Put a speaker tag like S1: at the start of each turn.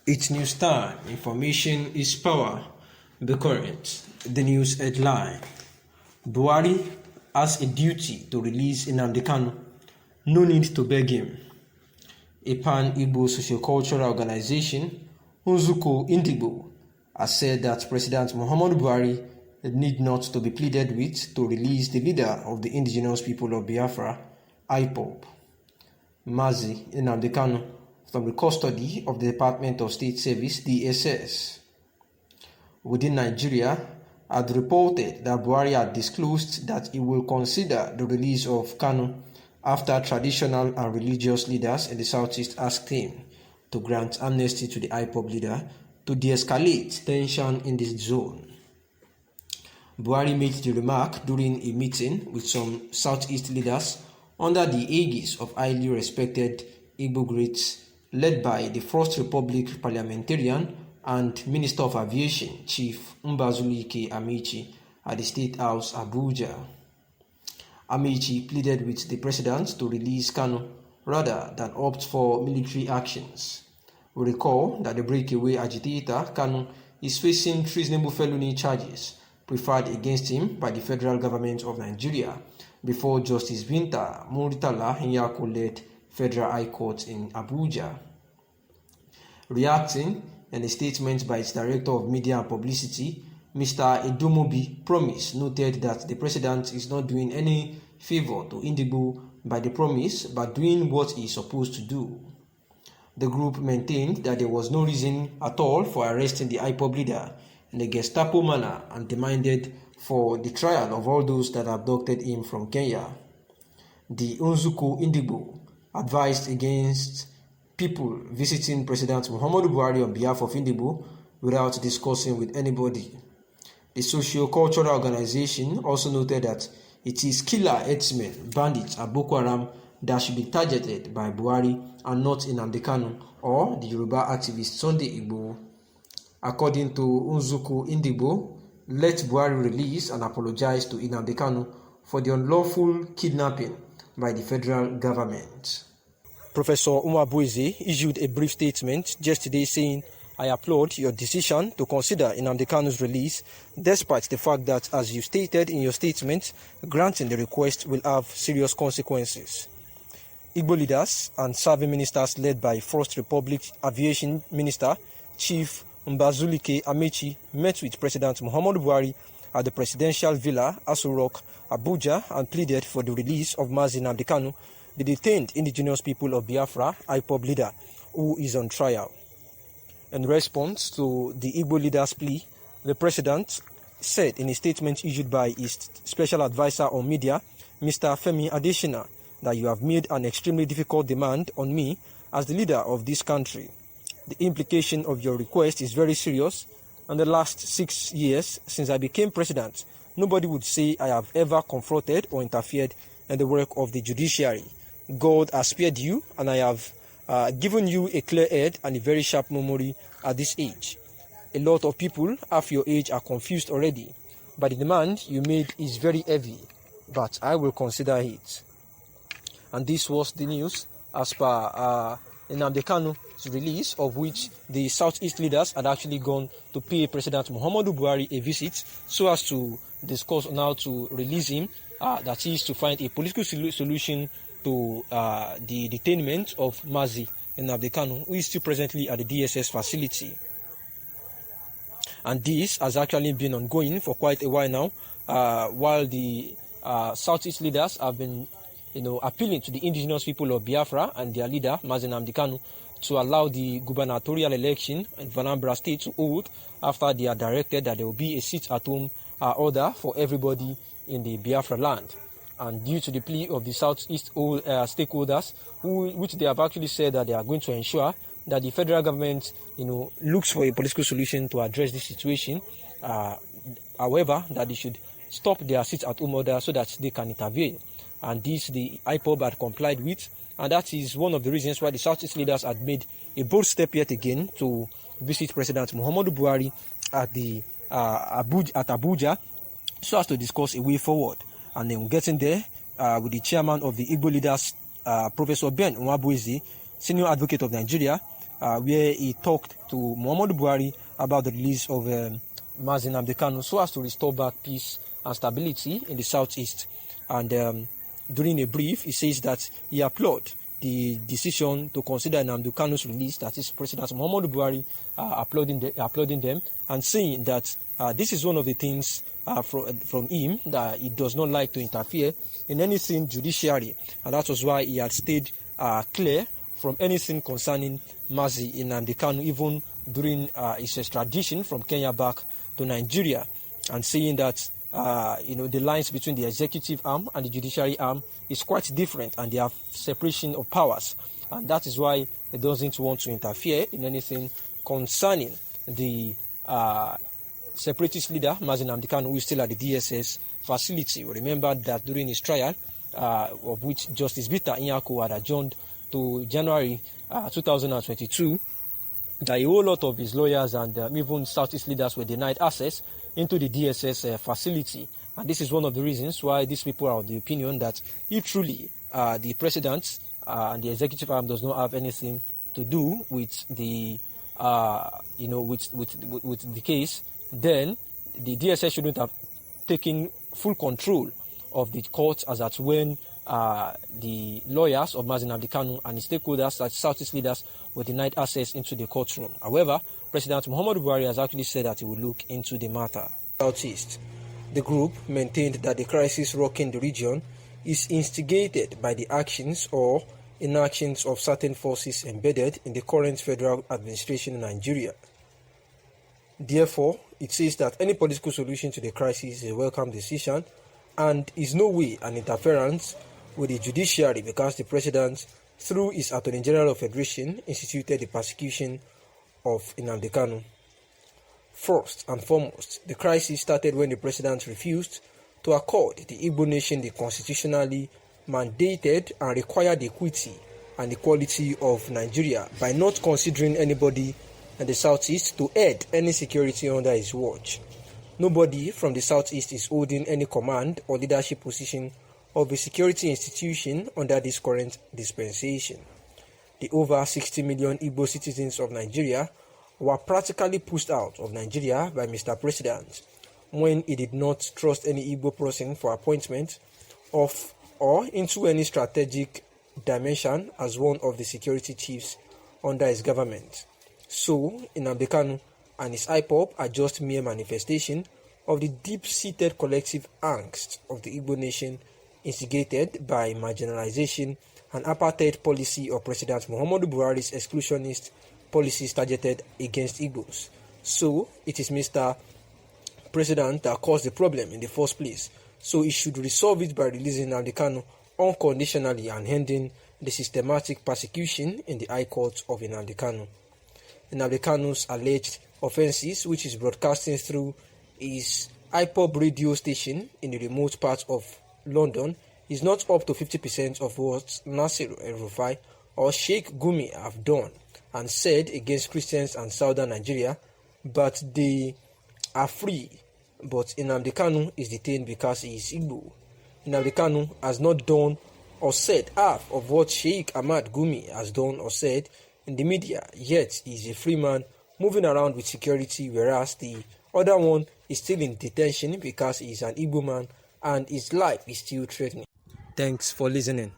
S1: It's news time. Information is power. Be current. The news headline. Buhari has a duty to release Nnamdi Kanu. No need to beg him. A pan-Igbo sociocultural organization, Nzuko Indigbo, has said that President Muhammadu Buhari need not to be pleaded with to release the leader of the indigenous people of Biafra, Ipob, Mazi Nnamdi Kanu, from the custody of the Department of State Service (DSS). Within Nigeria, had reported that Buhari had disclosed that he will consider the release of Kanu after traditional and religious leaders in the southeast asked him to grant amnesty to the Ipob leader to de-escalate tension in this zone. Buhari made the remark during a meeting with some southeast leaders under the aegis of highly respected Igbo greats led by the First Republic parliamentarian and Minister of Aviation, Chief Mbazulike Amici, at the State House, Abuja. Amici pleaded with the president to release Kanu rather than opt for military actions. We recall that the breakaway agitator, Kanu, is facing treasonable felony charges preferred against him by the federal government of Nigeria before Justice Binta Muritala Nyako-led Federal High Court in Abuja. Reacting in a statement by its Director of Media and Publicity, Mr. Edomobi Promise noted that the president is not doing any favor to Indigbo by the promise but doing what he is supposed to do. The group maintained that there was no reason at all for arresting the Ipob leader in a Gestapo manner and demanded for the trial of all those that abducted him from Kenya. The Nzuko Indigbo advised against people visiting President Muhammadu Buhari on behalf of Indigbo without discussing with anybody. The socio-cultural organization also noted that it is killer herdsmen, bandits, and Boko Haram that should be targeted by Buhari and not Nnamdi Kanu or the Yoruba activist Sunday Igboho. According to Nzuko Indigbo, let Buhari release and apologize to Nnamdi Kanu for the unlawful kidnapping by the federal government. Professor Umabueze issued a brief statement yesterday saying, "I applaud your decision to consider Nnamdi Kanu's release, despite the fact that, as you stated in your statement, granting the request will have serious consequences." Igbo leaders and serving ministers led by First Republic Aviation Minister Chief Mbazulike Amici met with President Muhammadu Buhari at the Presidential Villa, Aso Rock, Abuja, and pleaded for the release of Mazi Nnamdi Kanu, the detained indigenous people of Biafra, Ipob leader, who is on trial. In response to the Igbo leader's plea, the president said in a statement issued by his special advisor on media, Mr. Femi Adesina, that you have made an extremely difficult demand on me as the leader of this country. The implication of your request is very serious. In the last 6 years since I became president, nobody would say I have ever confronted or interfered in the work of the judiciary. God has spared you, and I have given you a clear head and a very sharp memory at this age. A lot of people half your age are confused already, but the demand you made is very heavy, but I will consider it. And this was the news as per Nnamdi Kanu's release, of which the Southeast leaders had actually gone to pay President Muhammadu Buhari a visit so as to discuss on how to release him, that is to find a political solution to the detainment of Mazi Nnamdi Kanu, who is still presently at the DSS facility. And this has actually been ongoing for quite a while now, while the Southeast leaders have been appealing to the indigenous people of Biafra and their leader, Mazi Nnamdi Kanu, to allow the gubernatorial election in Anambra State to hold after they are directed that there will be a sit-at-home order for everybody in the Biafra land. And due to the plea of the Southeast stakeholders, which they have actually said that they are going to ensure that the federal government, looks for a political solution to address this situation. However, that they should stop their sit-at-home order so that they can intervene. And this the Ipob had complied with, and that is one of the reasons why the Southeast leaders had made a bold step yet again to visit President Muhammadu Buhari at Abuja so as to discuss a way forward. And then getting there with the chairman of the Igbo leaders, Professor Ben Umabueze, senior advocate of Nigeria, where he talked to Muhammadu Buhari about the release of Nnamdi Kanu so as to restore back peace and stability in the southeast. And during a brief, he says that he applauded the decision to consider Nnamdi Kanu's release, that is President Muhammadu Buhari applauding them and saying that this is one of the things from him, that he does not like to interfere in anything judiciary, and that was why he had stayed clear from anything concerning Mazi Nnamdi Kanu, even during his extradition from Kenya back to Nigeria, and saying that the lines between the executive arm and the judiciary arm is quite different, and they have separation of powers, and that is why he doesn't want to interfere in anything concerning the separatist leader Mazi Nnamdi Kanu, who is still at the DSS facility. Remember that during his trial, of which Justice Bita Nyako had adjourned to January 2022, that a whole lot of his lawyers and even Southeast leaders were denied access into the DSS facility. And this is one of the reasons why these people are of the opinion that if truly the president and the executive arm does not have anything to do with the with the case, then the DSS shouldn't have taken full control of the court, as at when the lawyers of Mazi Nnamdi Kanu and his stakeholders, such Southeast leaders, were denied access into the courtroom. However, President Muhammadu Buhari has actually said that he will look into the matter. Southeast. The group maintained that the crisis rocking the region is instigated by the actions or inactions of certain forces embedded in the current federal administration in Nigeria. Therefore, it says that any political solution to the crisis is a welcome decision and is no way an interference with the judiciary, because the president, through his Attorney General of Federation, instituted the persecution of Nnamdi Kanu. First and foremost, the crisis started when the president refused to accord the Igbo nation the constitutionally mandated and required equity and equality of Nigeria by not considering anybody in the southeast to head any security under his watch. Nobody from the southeast is holding any command or leadership position of a security institution under this current dispensation. The over 60 million Igbo citizens of Nigeria were practically pushed out of Nigeria by Mr. President when he did not trust any Igbo person for appointment of or into any strategic dimension as one of the security chiefs under his government. So, Nnamdi Kanu and his Ipob are just mere manifestation of the deep-seated collective angst of the Igbo nation, instigated by marginalization and apartheid policy of President Muhammadu Buhari's exclusionist policies targeted against Igbos. So, it is Mr. President that caused the problem in the first place. So, he should resolve it by releasing Nnamdi Kanu unconditionally and ending the systematic persecution in the High Court of Nnamdi Kanu. Nnamdi Kanu's alleged offences, which is broadcasting through his Ipob radio station in the remote part of London, is not up to 50% of what Nasir El-Rufai or Sheikh Gumi have done and said against Christians and southern Nigeria, but they are free. But Nnamdi Kanu is detained because he is Igbo. Nnamdi Kanu has not done or said half of what Sheikh Ahmad Gumi has done or said in the media, yet he is a free man moving around with security, whereas the other one is still in detention because he is an Igbo man and his life is still threatening. Thanks for listening.